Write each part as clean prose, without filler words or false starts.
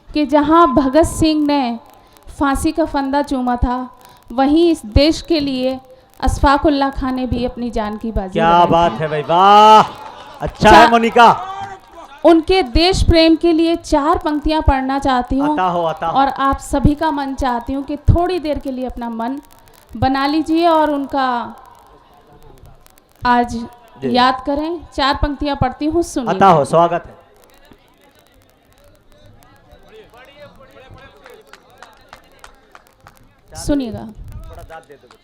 कि जहां भगत सिंह ने फांसी का फंदा चूमा था, वहीं इस देश के लिए अशफाक उल्लाह खान ने भी अपनी जान की बाजी क्या लगाई बात थी। है भाई, वाह, अच्छा है मोनिका। उनके देश प्रेम के लिए 4 पंक्तियां पढ़ना चाहती हूँ आता हो। और आप सभी का मन चाहती हूँ कि थोड़ी देर के लिए अपना मन बना लीजिए और उनका आज याद करें। 4 पंक्तियां पढ़ती हूँ, सुनिए। आता हो, स्वागत है। सुनिएगा।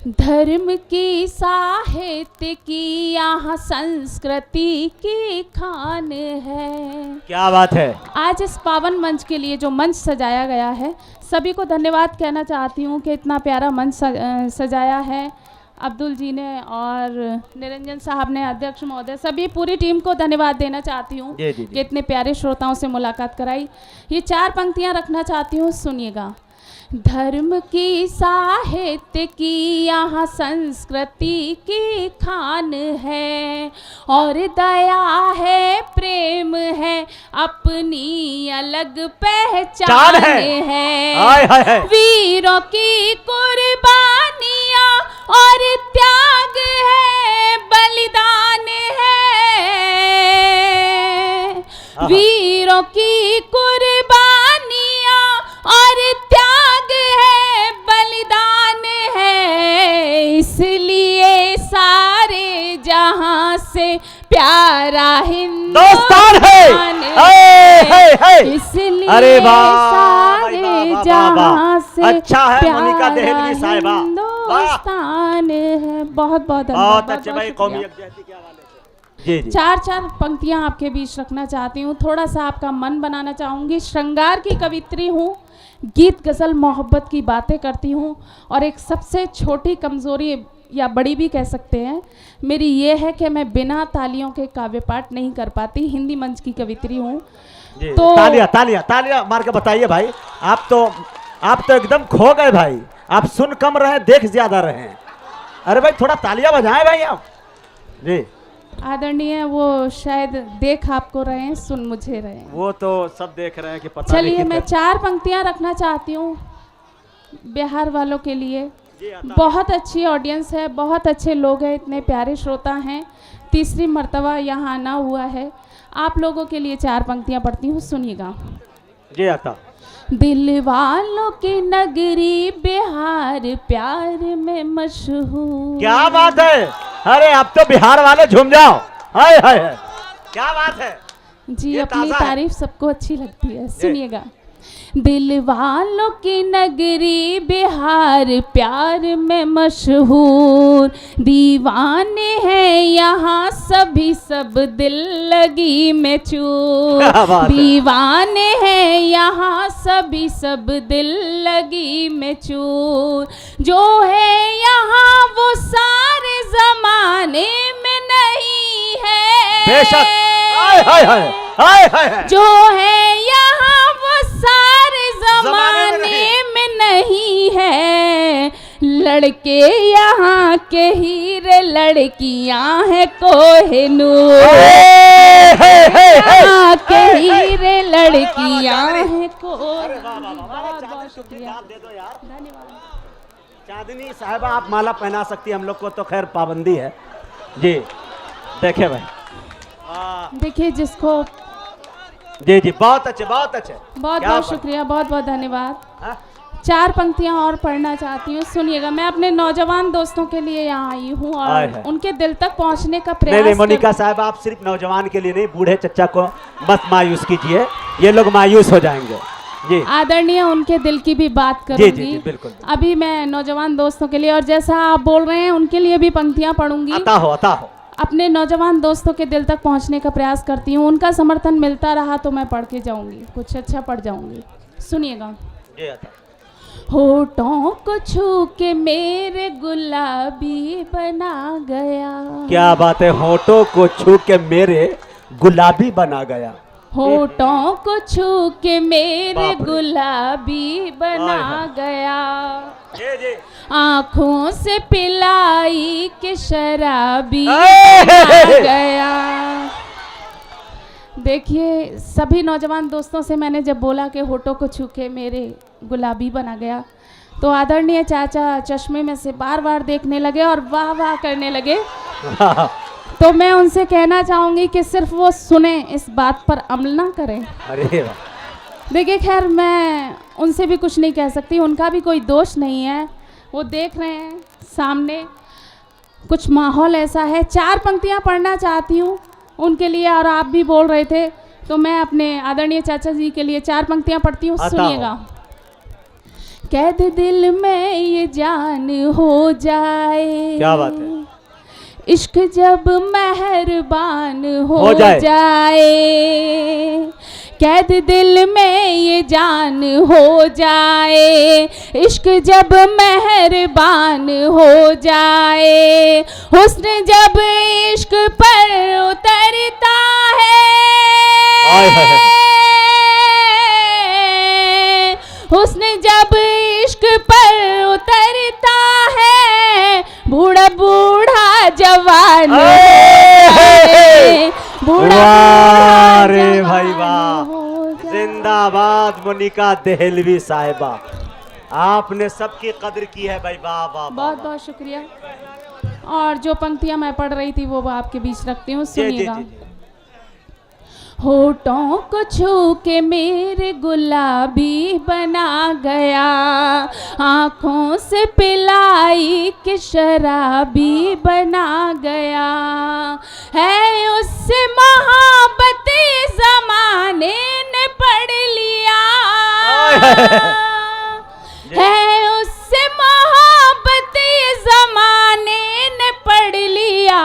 धर्म की, साहित्य की, यहाँ संस्कृति की खान है। क्या बात है। आज इस पावन मंच के लिए जो मंच सजाया गया है, सभी को धन्यवाद कहना चाहती हूँ कि इतना प्यारा मंच सजाया है अब्दुल जी ने और निरंजन साहब ने, अध्यक्ष महोदय, सभी पूरी टीम को धन्यवाद देना चाहती हूँ कि इतने प्यारे श्रोताओं से मुलाकात कराई। ये 4 पंक्तियाँ रखना चाहती हूँ, सुनिएगा। धर्म की, साहित्य की, यहाँ संस्कृति की खान है और दया है, प्रेम है, अपनी अलग पहचान है। हाय। वीरों की कुर्बानियाँ और त्याग है, बलिदान है। वीरों की कुर्बानियाँ और त्याग है, बलिदान है, इसलिए सारे जहां से प्यारा हिंदुस्तान है। इसलिए अरे सारे जहां से अच्छा है मोनिका देहलवी साहिबा, हिंदुस्तान है। बहुत बहुत बहुत अच्छे भाई, कौमी यकजहती के हवाले से। जी। 4 पंक्तियां आपके बीच रखना चाहती हूँ, थोड़ा सा आपका मन बनाना चाहूँगी। श्रृंगार की कवित्री हूँ, गीत गज़ल मोहब्बत की बातें करती हूँ और एक सबसे छोटी कमज़ोरी या बड़ी भी कह सकते हैं मेरी ये है कि मैं बिना तालियों के काव्य पाठ नहीं कर पाती। हिंदी मंच की कवित्री हूँ। तो तालियां मार के बताइए भाई। आप तो एकदम खो गए भाई। आप सुन कम रहे, देख ज्यादा रहे। अरे भाई थोड़ा तालियां बजाएं भाई आप। जी आदरणीय, वो शायद देख आपको रहे हैं, सुन मुझे रहे हैं। वो तो सब देख रहे हैं कि पता नहीं। चलिए, मैं 4 पंक्तियां रखना चाहती हूँ बिहार वालों के लिए। बहुत अच्छी ऑडियंस है, बहुत अच्छे लोग हैं, इतने प्यारे श्रोता हैं। तीसरी मर्तबा यहाँ आना हुआ है। आप लोगों के लिए 4 पंक्तियां पढ़ती हूँ, सुनिएगा। जी आता। दिल वालों की नगरी बिहार, प्यार में मशहूर। क्या बात है। अरे अब तो बिहार वाले झूम जाओ। हाय हाय, क्या बात है जी। अपनी तारीफ सबको अच्छी लगती है, सुनिएगा। दिल वालों की नगरी बिहार, प्यार में मशहूर, दीवाने हैं यहाँ सभी, सब दिल लगी में चूर। दीवाने हैं यहाँ सभी, सब दिल लगी में चूर। जो है यहाँ वो सारे जमाने में नहीं है। बेशक। हाय हाय हाय, हाय हाय। जो है यहाँ वो सारे जमाने में नहीं है। लड़के यहाँ के हीरे, लड़कियां हैं कोहिनूर। यहाँ के हीरे, लड़कियां हैं कोहिनूर। बहुत शुक्रिया, धन्यवाद। चांदनी साहिबा, आप माला पहना सकती है, हम लोग को तो खैर पाबंदी है। जी देखे भाई, देखिए जिसको। जी बहुत अच्छे, बहुत अच्छे। बहुत शुक्रिया, बहुत बहुत धन्यवाद। 4 पंक्तियां और पढ़ना चाहती हूँ, सुनिएगा। मैं अपने नौजवान दोस्तों के लिए यहाँ आई हूँ और उनके दिल तक पहुँचने का प्रयास। नहीं मोनिका साहब, आप सिर्फ नौजवान के लिए नहीं, बूढ़े चच्चा को मत मायूस कीजिए, ये लोग मायूस हो जाएंगे। जी आदरणीय, उनके दिल की भी बात करूंगी। जी बिल्कुल। अभी मैं नौजवान दोस्तों के लिए, और जैसा आप बोल रहे हैं उनके लिए भी पंक्तियां पढ़ूंगी। आता हो। अपने नौजवान दोस्तों के दिल तक पहुंचने का प्रयास करती हूँ। उनका समर्थन मिलता रहा तो मैं पढ़ के जाऊंगी, कुछ अच्छा पढ़ जाऊंगी, सुनिएगा। होठों को छू के मेरे गुलाबी बना गया। क्या बात है, होठों को छू के मेरे गुलाबी बना गया। होठों को छू के मेरे गुलाबी बना गया। आँखों से पिलाई के शराबी बना गया। देखिए, सभी नौजवान दोस्तों से मैंने जब बोला कि होठों को छू के मेरे गुलाबी बना गया, तो आदरणीय चाचा चश्मे में से बार बार देखने लगे और वाह वाह करने लगे। तो मैं उनसे कहना चाहूँगी कि सिर्फ वो सुने, इस बात पर अमल ना करें। अरे देखिए, खैर मैं उनसे भी कुछ नहीं कह सकती, उनका भी कोई दोष नहीं है। वो देख रहे हैं सामने कुछ माहौल ऐसा है। 4 पंक्तियाँ पढ़ना चाहती हूँ उनके लिए, और आप भी बोल रहे थे तो मैं अपने आदरणीय चाचा जी के लिए 4 पंक्तियाँ पढ़ती हूँ, सुनिएगा। कैद दिल में ये जान हो जाए, क्या बात है, इश्क जब मेहरबान हो जाए। कैद दिल में ये जान हो जाए, इश्क जब मेहरबान हो जाए। हुस्न जब इश्क पर उतरता है, हुस्न जब इश्क पर उतरता है, बूढ़ा बूढ़ा जवान वाह रे भाई वाह, जिंदाबाद मोनिका देहलवी साहिबा, आपने सबकी कदर की है भाई, वाह वाह। बहुत बहुत शुक्रिया। और जो पंक्तियां मैं पढ़ रही थी वो आपके बीच रखती हूँ, सुनिएगा। होठों को छू के मेरे गुलाबी बना गया, आँखों से पिलाई के शराबी बना गया। है उससे मोहब्बत ज़माने ने पढ़ लिया, है उससे मोहब्बत ज़माने ने पढ़ लिया।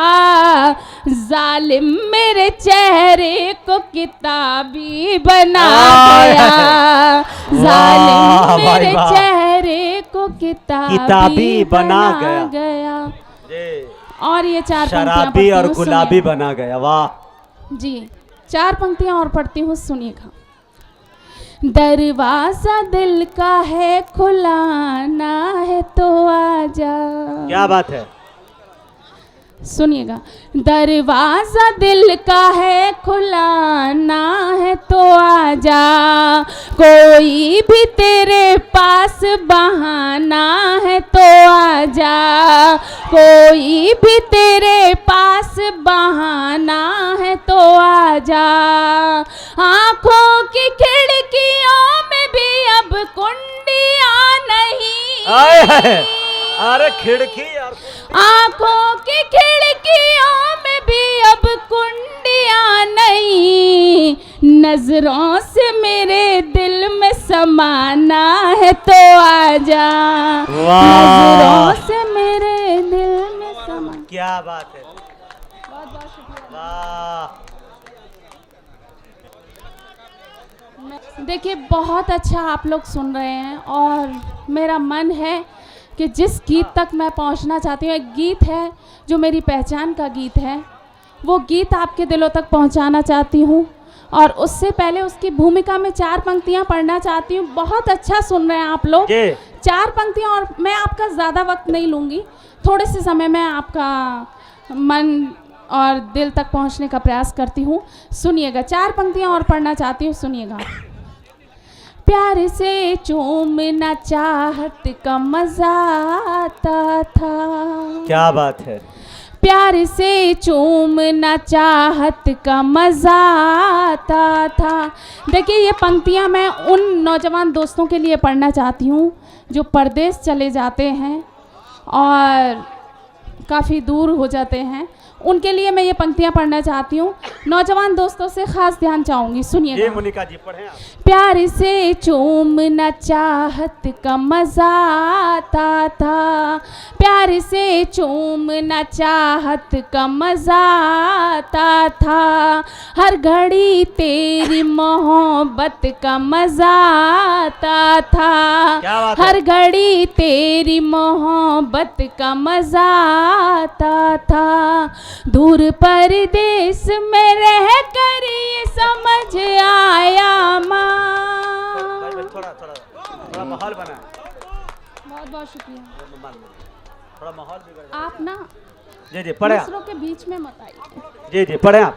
जालिम मेरे चेहरे को किताबी बना गया, जालिम मेरे चेहरे को किताबी बना गया। और ये 4 शराबी और गुलाबी बना गया, वाह जी। 4 पंक्तियां और पढ़ती हूँ, सुनिएगा। दरवाजा दिल का है, खुलाना है तो आजा। क्या बात है, सुनिएगा। दरवाजा दिल का है, खुलाना है तो आजा। कोई भी तेरे पास बहाना है तो आजा, कोई भी तेरे पास बहाना है तो आजा। आँखों की खिड़कियों में भी अब कुंडियाँ नहीं, अरे खिड़की यार, आँखों की खिड़कियों में भी अब कुंडियाँ नहीं। नजरों से मेरे दिल में समाना है तो आजा, नजरों से मेरे दिल में समा। क्या बात है, बहुत बहुत शुक्रिया। वाह। देखिए, बहुत अच्छा आप लोग सुन रहे हैं, और मेरा मन है कि जिस गीत तक मैं पहुंचना चाहती हूँ, एक गीत है जो मेरी पहचान का गीत है, वो गीत आपके दिलों तक पहुंचाना चाहती हूँ। और उससे पहले उसकी भूमिका में 4 पंक्तियाँ पढ़ना चाहती हूँ। बहुत अच्छा सुन रहे हैं आप लोग। 4 पंक्तियाँ, और मैं आपका ज़्यादा वक्त नहीं लूँगी, थोड़े से समय में आपका मन और दिल तक पहुँचने का प्रयास करती हूँ। सुनिएगा, 4 पंक्तियाँ और पढ़ना चाहती हूँ, सुनिएगा। प्यार से चूमना चाहत का मजा आता था। क्या बात है, प्यार से चूमना चाहत का मजा आता था। देखिए, ये पंक्तियाँ मैं उन नौजवान दोस्तों के लिए पढ़ना चाहती हूँ जो परदेश चले जाते हैं और काफ़ी दूर हो जाते हैं, उनके लिए मैं ये पंक्तियाँ पढ़ना चाहती हूँ। नौजवान दोस्तों से खास ध्यान चाहूँगी, सुनिएगा। ये मोनिका जी पढ़ें आप। प्यार से चूमना चाहत का मजा आता था, प्यार से चूमना चाहत का मजा आता था। हर घड़ी तेरी मोहब्बत का मजा आता था, हर घड़ी तेरी मोहब्बत का मजा आता था। दूर परदेश में रह कर ये समझ आया माँ। थोड़ा माहौल बना। बहुत बहुत शुक्रिया। थोड़ा माहौल बिगड़। आप ना जी पढ़े, दूसरों के बीच में मत आइए। जी पढ़े आप।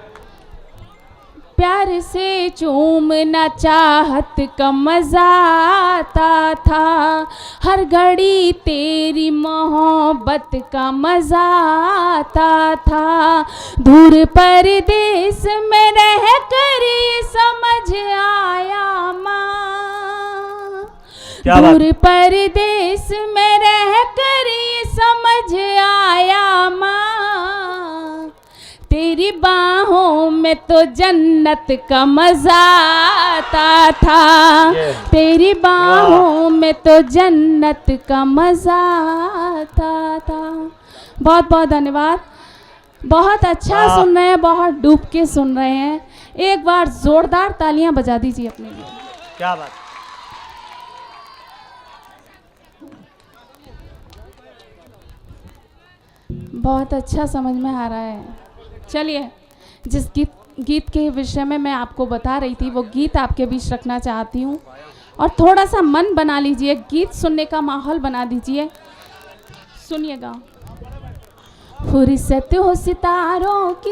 प्यार से चूमना चाहत का मजा आता था, हर घड़ी तेरी मोहब्बत का मजा आता था। दूर परदेश में रह कर ये समझ आया माँ, दूर परदेश में रह कर ये समझ आया माँ, तेरी बाहों में तो जन्नत का मजा आता था, तेरी बाहों में तो जन्नत का मजा आता था। बहुत बहुत धन्यवाद। बहुत अच्छा सुन रहे हैं, बहुत डूब के सुन रहे हैं। एक बार जोरदार तालियां बजा दीजिए अपने लिए। क्या बात। बहुत अच्छा समझ में आ रहा है। चलिए, जिस गीत के विषय में मैं आपको बता रही थी वो गीत आपके बीच रखना चाहती हूँ, और थोड़ा सा मन बना लीजिए, गीत सुनने का माहौल बना दीजिए। सुनिएगा। फुर्सत हो सितारों की,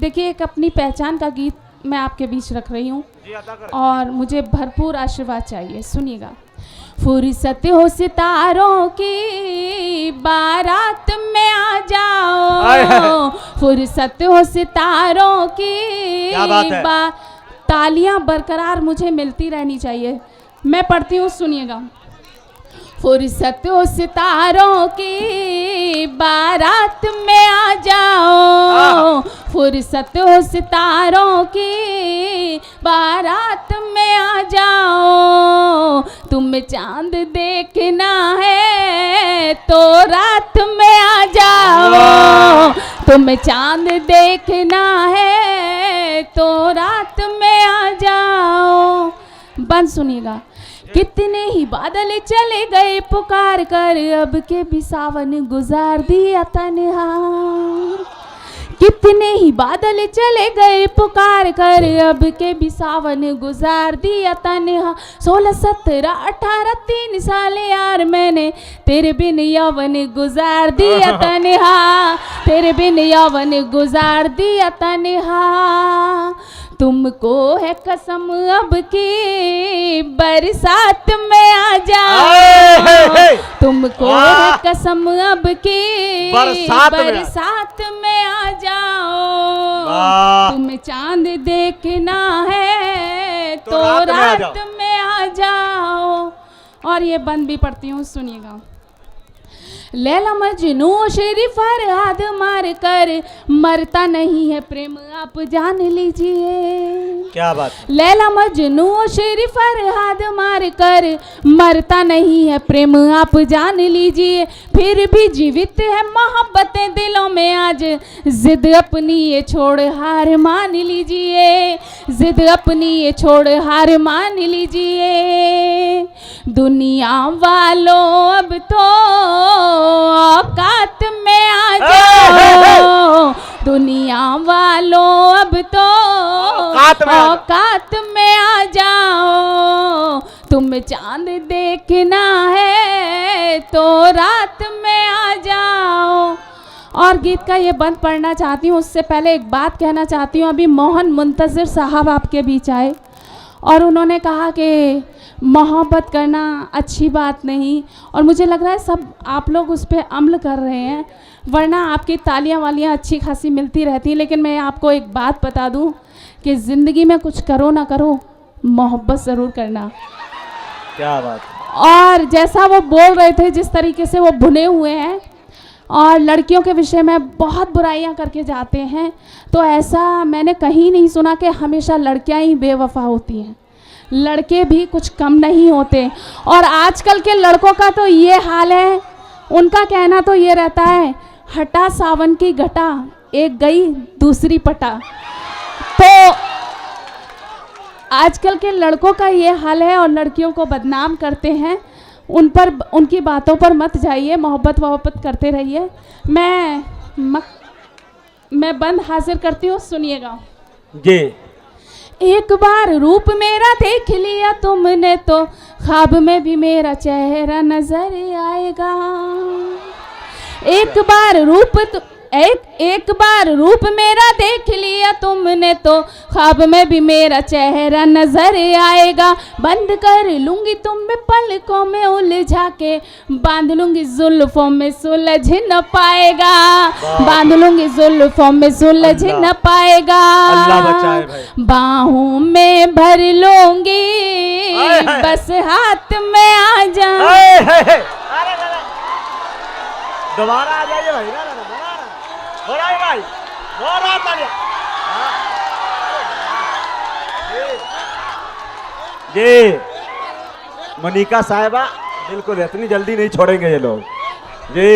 देखिए एक अपनी पहचान का गीत मैं आपके बीच रख रही हूँ और मुझे भरपूर आशीर्वाद चाहिए। सुनिएगा। फुर्सत हो सितारों की, बारात में आ जाओ, फुर्सत हो सितारों की, तालियां बरकरार मुझे मिलती रहनी चाहिए। मैं पढ़ती हूँ, सुनिएगा। फुर्सत हो सितारों की, बारात में आ जाओ, फुर्सत हो सितारों की, बारात में आ जाओ, तुम्हें चांद देखना है तो रात में आ जाओ, तुम्हें चांद देखना है तो रात में आ जाओ। बंद सुनिएगा। कितने ही बादल चले गए पुकार कर, अब के भी सावन गुजार दिया तन्हा, कितने ही बादल चले गए पुकार कर, अब के भी सावन गुजार दिया तन्हा। 16, 17, 18, 3 साल यार मैंने तेरे बिन यौवन गुजार दिया तन्हा, तेरे बिन यौवन गुजार दिया तन्हा। तुमको है कसम अब की बरसात में आ जाओ, तुमको है कसम अब की बरसात में आ जाओ, तुम्हें चांद देखना है तो रात में आ जाओ। और ये बंद भी पढ़ती हूँ, सुनिएगा। लैला मजनू शेरी फरहाद मार कर, मरता नहीं है प्रेम आप जान लीजिए। क्या बात। लैला मजनू शेरी फरहाद मार कर, मरता नहीं है प्रेम आप जान लीजिए। फिर भी जीवित है मोहब्बतें दिलों में आज, जिद अपनी ये छोड़ हार मान लीजिए, जिद अपनी ये छोड़ हार मान लीजिए। दुनिया वालों अब तो औकात में आ जाओ, दुनिया वालों अब तो औकात में आ जाओ, तुम चांद देखना है तो रात में आ जाओ। और गीत का ये बंद पढ़ना चाहती हूँ, उससे पहले एक बात कहना चाहती हूँ। अभी मोहन मुंतज़िर साहब आपके बीच आए और उन्होंने कहा कि मोहब्बत करना अच्छी बात नहीं, और मुझे लग रहा है सब आप लोग उस पर अमल कर रहे हैं, वरना आपकी तालियां वालियां अच्छी खासी मिलती रहती। लेकिन मैं आपको एक बात बता दूं कि ज़िंदगी में कुछ करो ना करो, मोहब्बत ज़रूर करना। क्या बात। और जैसा वो बोल रहे थे, जिस तरीके से वो भुने हुए हैं और लड़कियों के विषय में बहुत बुराइयां करके जाते हैं, तो ऐसा मैंने कहीं नहीं सुना कि हमेशा लड़कियां ही बेवफा होती हैं। लड़के भी कुछ कम नहीं होते। और आजकल के लड़कों का तो ये हाल है, उनका कहना तो ये रहता है, हटा सावन की घटा, एक गई दूसरी पटा। तो आजकल के लड़कों का ये हाल है और लड़कियों को बदनाम करते हैं। उन पर, उनकी बातों पर मत जाइए, मोहब्बत करते रहिए। मैं बंद हाजिर करती हूँ, सुनिएगा जी। एक बार रूप मेरा देख लिया तुमने तो ख्वाब में भी मेरा चेहरा नजर आएगा। एक बार रूप एक बार रूप मेरा देख लिया तुमने तो ख्वाब में भी मेरा चेहरा नजर आएगा। बंद कर लूंगी तुम्हें पलकों में उलझा के, बांध लूंगी जुल्फों में सुलझ न पाएगा, बांध लूंगी जुल्फों में सुलझ न पाएगा। अल्लाह बचाए भाई। बाहों में भर लूंगी बस हाथ में आ जा। दोबारा आ जाइए भाई, ना भाई, जी मोनिका साहिबा बिल्कुल इतनी जल्दी नहीं छोड़ेंगे ये लोग जी।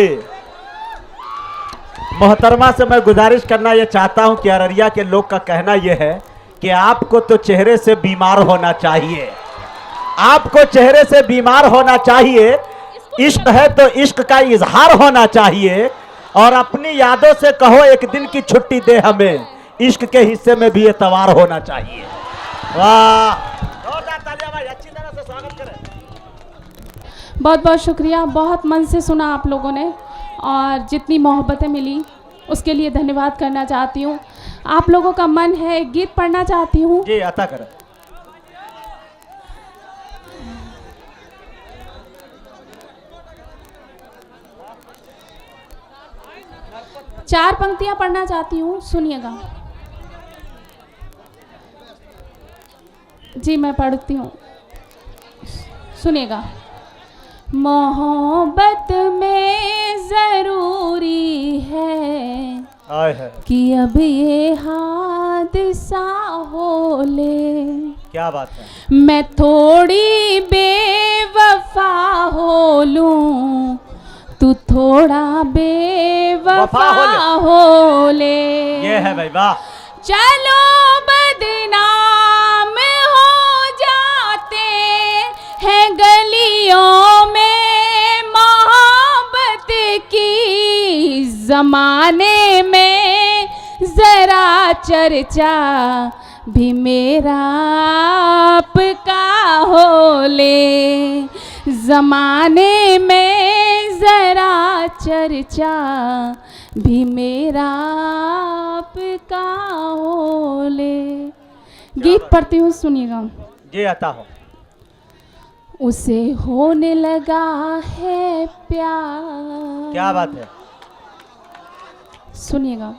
मोहतरमा से मैं गुजारिश करना ये चाहता हूं कि अररिया के लोग का कहना यह है कि आपको तो चेहरे से बीमार होना चाहिए, आपको चेहरे से बीमार होना चाहिए। इश्क है तो इश्क का इजहार होना चाहिए, और अपनी यादों से कहो एक दिन की छुट्टी दे हमें, इश्क के हिस्से में भी एतवार होना चाहिए। वाह, भाई अच्छी तरह से स्वागत करें। बहुत बहुत शुक्रिया, बहुत मन से सुना आप लोगों ने, और जितनी मोहब्बतें मिली उसके लिए धन्यवाद करना चाहती हूँ। आप लोगों का मन है गीत पढ़ना चाहती हूँ जी, अता करें। चार पंक्तियां पढ़ना चाहती हूँ, सुनिएगा जी। मैं पढ़ती हूँ, सुनिएगा। मोहब्बत में ज़रूरी है कि अब ये हादसा हो ले। क्या बात है। मैं थोड़ी बेवफा हो लूं, तू थोड़ा बेवफा हो ले। ये है भाई, वाह। चलो बदनाम हो जाते हैं गलियों में मोहब्बत की, ज़माने में ज़रा चर्चा भी मेरा आपका हो ले, ज़माने में ज़रा चर्चा भी मेरा आपका हो ले। गीत पढ़ती हूँ, सुनिएगा जी। आता हो। उसे होने लगा है प्यार। क्या बात है। सुनिएगा।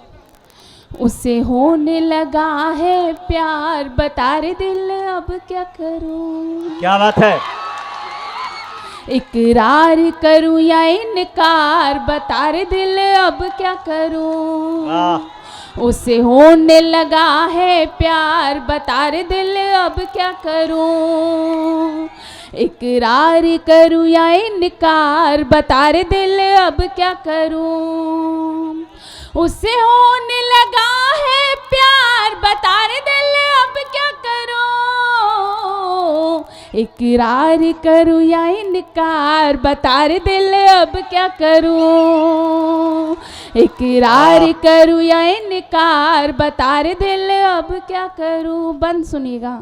उसे होने लगा है प्यार, बता रे दिल अब क्या करूं। क्या बात है। इकरार करूं या इनकार, बता रे दिल अब क्या करूं। उसे होने लगा है प्यार, बता रे दिल अब क्या करूं। इकरार करूं या इनकार, बता रे दिल अब क्या करूं। उसे होने लगा है प्यार, बता रे दिल अब क्या करूं। इकरार करूं या इनकार, बता रे दिल अब क्या करूं। इकरार करूं या इनकार, बता रे दिल अब क्या करूं। बंद सुनिएगा।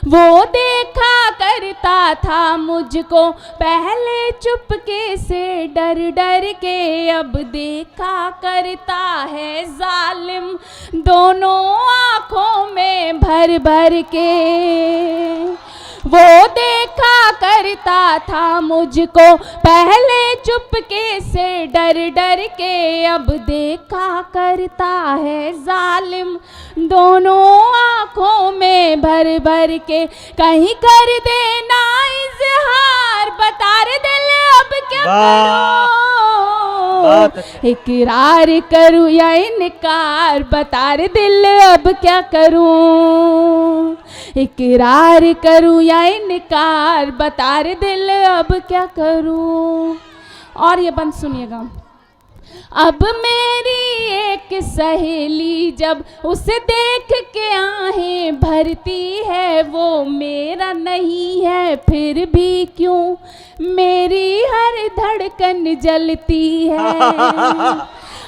वो देखा करता था मुझको पहले चुपके से डर डर के, अब देखा करता है जालिम दोनों आँखों में भर भर के। वो देखा करता था मुझको पहले चुपके से डर डर के, अब देखा करता है जालिम दोनों आँखों में भर भर के। कहीं कर देना इज़हार, बता रे दिल अब क्या करूं। इकरार करूं या इनकार, बता रे दिल अब क्या करूं। इकरार करूं या इनकार, बता रे दिल अब क्या करूं। और ये बंद सुनिएगा। अब मेरी एक सहेली जब उसे देख के आहें भरती है, वो मेरा नहीं है फिर भी क्यों मेरी हर धड़कन जलती है।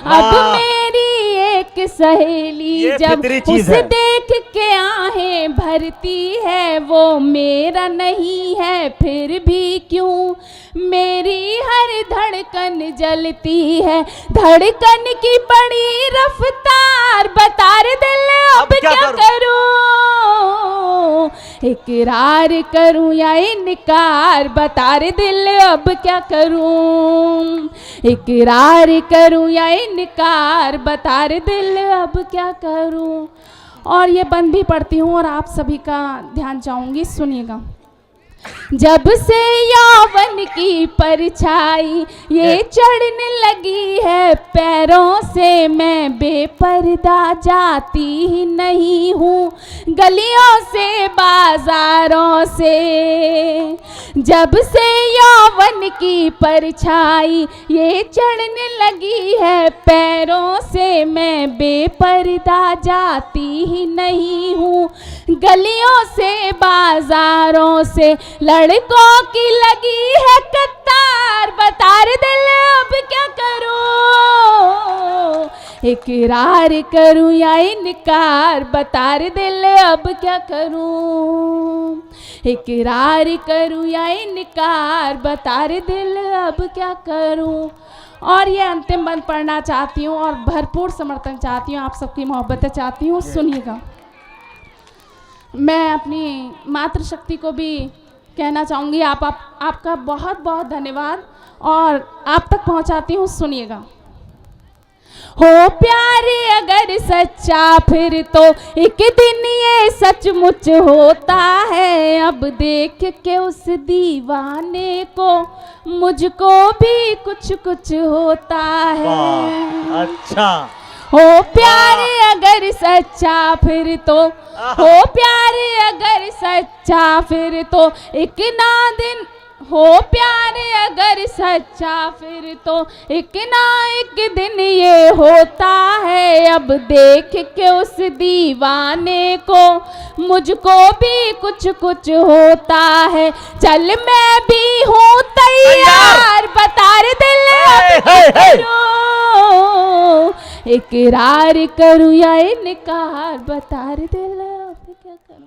अब मेरी एक सहेली जब उसे देख के आहें भरती है, वो मेरा नहीं है फिर भी क्यों मेरी हर धड़कन जलती है, धड़कन की बड़ी रफ्तार, बता रे दिल अब क्या करूं, इकरार करूं या इनकार, बता रे दिल अब क्या करूं, इकरार करूं या इनकार, बता रे दिल अब क्या करूं। और ये बंद भी पढ़ती हूँ और आप सभी का ध्यान चाहूंगी, सुनिएगा। जब से यौवन की परछाई ये चढ़ने लगी है पैरों से, मैं बेपर्दा जाती ही नहीं हूँ गलियों से बाजारों से। जब से यौवन की परछाई ये चढ़ने लगी है पैरों से, मैं बेपर्दा जाती ही नहीं हूँ गलियों से बाजारों से। लड़कों की लगी है कतार, बता रे दिल अब क्या करूं, इकरार करूं या इनकार, बता रे दिल अब क्या करूं, इकरार करूं या इनकार, बता रे दिल अब क्या करूं। और ये अंतिम बंद पढ़ना चाहती हूँ और भरपूर समर्थन चाहती हूँ, आप सबकी मोहब्बतें चाहती हूँ, सुनिएगा। मैं अपनी मातृशक्ति को भी कहना चाहूँगी, आपका बहुत बहुत धन्यवाद और आप तक पहुँचाती हूँ, सुनिएगा। हो प्यार अगर सच्चा फिर तो एक दिन ये सचमुच होता है, अब देख के उस दीवाने को मुझको भी कुछ कुछ होता है। अच्छा। हो प्यार अगर सच्चा फिर तो, हो प्यार अगर सच्चा फिर तो एक ना दिन, हो प्यार अगर सच्चा फिर तो एक ना एक दिन ये होता है, अब देख के उस दीवाने को मुझको भी कुछ कुछ होता है। चल मैं भी हूँ तैयार, बता रे दिल अब क्या करूं, इकरार करूं या इनकार, बता रे दिल अब क्या करूं।